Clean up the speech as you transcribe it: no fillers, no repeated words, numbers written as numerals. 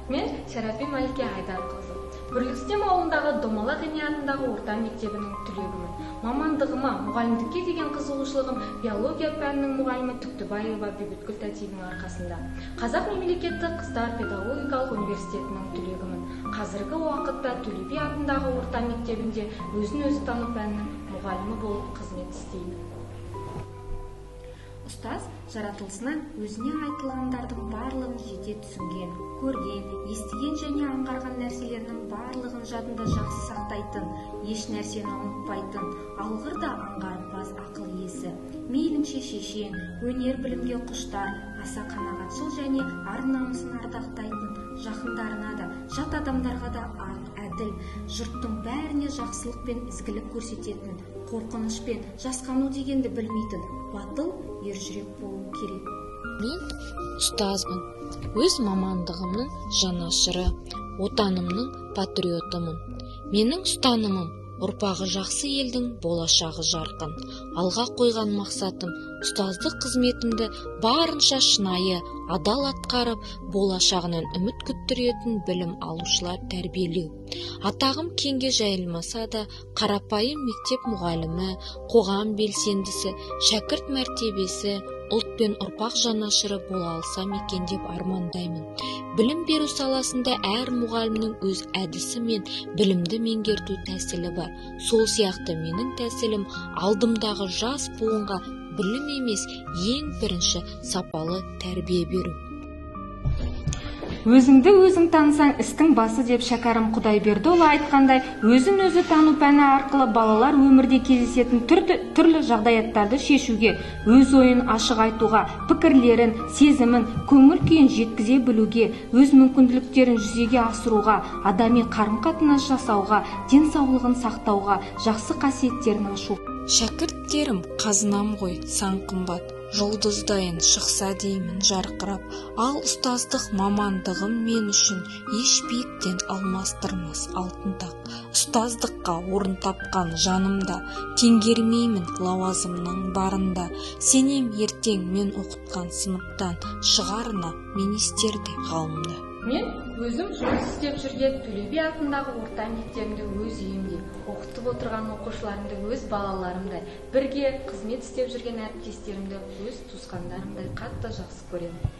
Мен Шарапи Малике Айдарқызы. Бірлікстем ауылындағы Домалақ Ене атындағы орта мектебінің түлегімін. Мамандығыма мұғалімдікке деген қызығушылығым биология пәнінің мұғалімі Түктібаева Бейбіткүл Тәтейдің арқасында. Қазақ мемлекеттік қыздар педагогикалық университетінің түлегімін. Қазіргі уақытта Төле би атындағы орта мектебінде өзін-өзі тану пәнінің мұғалімі болып қызмет істеймін. Ұстаз жаратылысынан өзіне айтылғандардың барлығын жете түсінген, көрген, естіген және аңғарған нәрселерінің барлығын жадында жақсы сақтайтын, еш нәрсені ұмытпайтын, алғыр да аңғарымпаз ақыл иесі. Мейлінше шешен, өнер білімге құштар, аса қанағатшыл және ар намысын ардақтайтын, жақындарына да, жат адамдарға да әділ, жұрттың бәріне жақсылық пен ізгілік көрсететін, қорқыныш пен жасқану дегенді білмейтін, батыл, ержүрек болу керек. Мен ұстазбын. Өз мамандығымның жанашыры, отанымның патриотымын. Менің ұстанымым ұрпағы жақсы елдің болашағы жарқын. Алға қойған мақсатым ұстаздық қызметімді барынша шынайы, адал атқарып, болашағынан үміт күттіретін білім алушылар тәрбиелеу. Атағым кеңге жайылмаса да, қарапайым мектеп мұғалімі, қоғам белсендісі, шәкірт мәртебесі, ұлт пен ұрпақ жанашыры бола алсам екен деп армандаймын. Білім беру саласында әр мұғалімнің өз әдісі мен білімді меңгерту тәсілі бар. Сол сияқты менің тәсілім алдымдағы жас буынға білім емес, ең бірінші сапалы тәрбие беру. Өзіңді өзің танысаң істің басы деп Шәкәрім Құдайбердіұлы айтқандай, өзін өзі тану пәні арқылы балалар өмірде кездесетін түрлі жағдаяттарды шешуге, өз ойын ашық айтуға, пікірлерін, сезімін, көңіл күйін жеткізе білуге, өз мүмкіндіктерін жүзеге асыруға, адами қарым-қатынас жасауға, денсаулығын сақтауға, жақсы қасиеттерін ашу. Шәкірттерім қазынам ғой, сан қымбат, жұлдыздайын шықса деймін жарқырап, ал ұстаздық мамандығым мен үшін еш биіктен алмастырмас алтын тақ. Ұстаздыққа орын тапқан жанымда, теңгермеймін лауазымның барында. Сенем ертең мен оқытқан сыныптан шығарына министерде ғалымда. Мен өзім жұмыс істеп жүрген Төле би атындағы орта мектебімде өз үйімде, оқытып отырған оқушыларымды өз балаларымдай, бірге қызмет істеп жүрген әріптестерімді өз туысқандарымдай қатты жақсы көремін.